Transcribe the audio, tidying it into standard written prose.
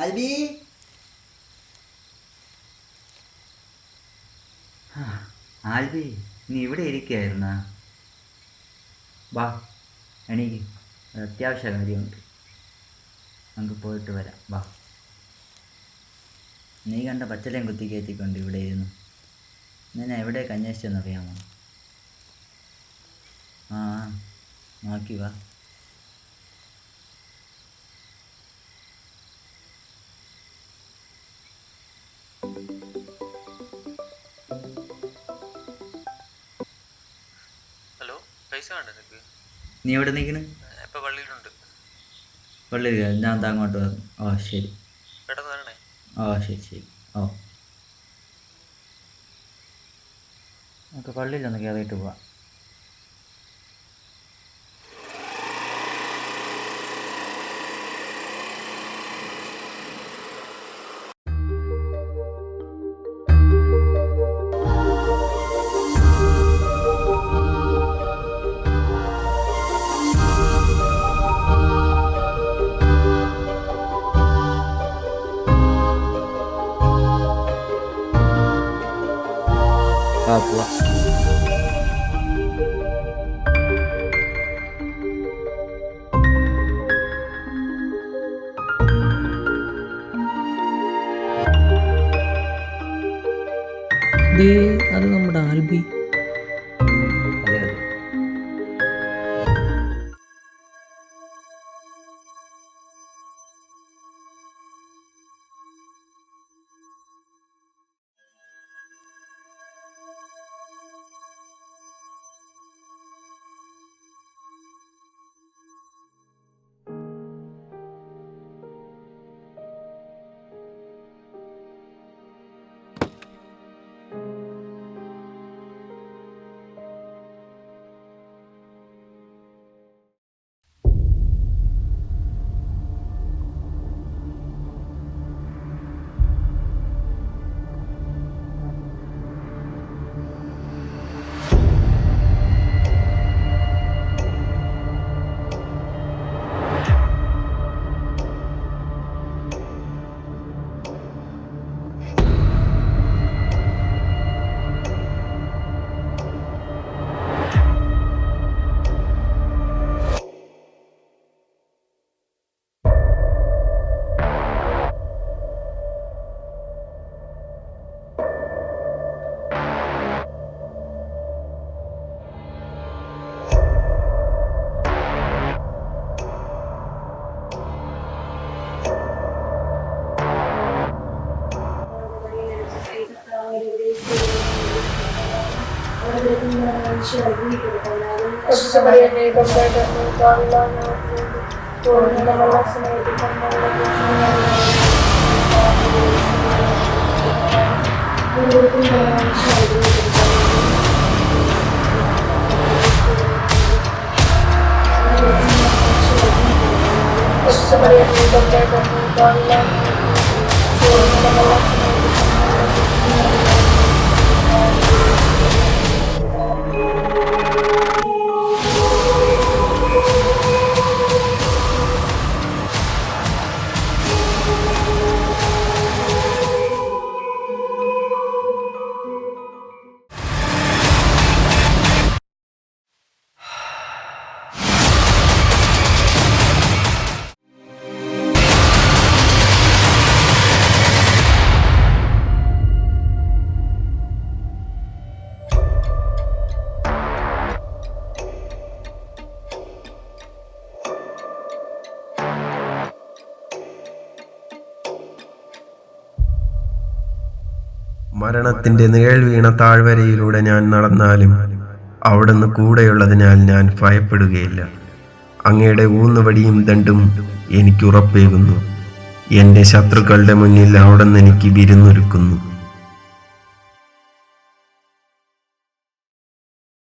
ആൽബി, ആൽബി, നീ ഇവിടെ ഇരിക്കുകയായിരുന്നാ? വാ, എണീക്ക്, അത്യാവശ്യ കാര്യമുണ്ട്, നമുക്ക് പോയിട്ട് വരാം. വാ. നീ കണ്ട പച്ചലയും കുത്തി കയറ്റിക്കൊണ്ട് ഇവിടെ ഇരുന്നു. നിന്നെ എവിടെയൊക്കെ അന്വേഷിച്ചെന്നറിയാമോ? ആ, നോക്കി വാ. ഹലോ, പൈസ വേണ്ട നിനക്ക്? നീ എവിടെ നിൽക്കണ്? ഇപ്പം പള്ളിയിലുണ്ട്. പള്ളിയിൽ ഞാൻ അങ്ങോട്ട് വന്നു. ഓ ശരി. പെട്ടെന്ന് വരണേ. ഓ ശരി ശരി. ഓ, നമുക്ക് പള്ളിയിലൊന്ന് കയറിയിട്ട് പോവാം. പോവാം. അത് നമ്മുടെ ആൽബി. അതെ അതെ. മരണത്തിന്റെ നിഴൽ വീണ താഴ്വരയിലൂടെ ഞാൻ നടന്നാലും അവിടുന്ന് കൂടെയുള്ളതിനാൽ ഞാൻ ഭയപ്പെടുകയില്ല. അങ്ങയുടെ ഊന്നുവടിയും ദണ്ടും എനിക്ക് ഉറപ്പേകുന്നു. എൻ്റെ ശത്രുക്കളുടെ മുന്നിൽ അവിടുന്ന് എനിക്ക് വിരുന്നൊരുക്കുന്നു.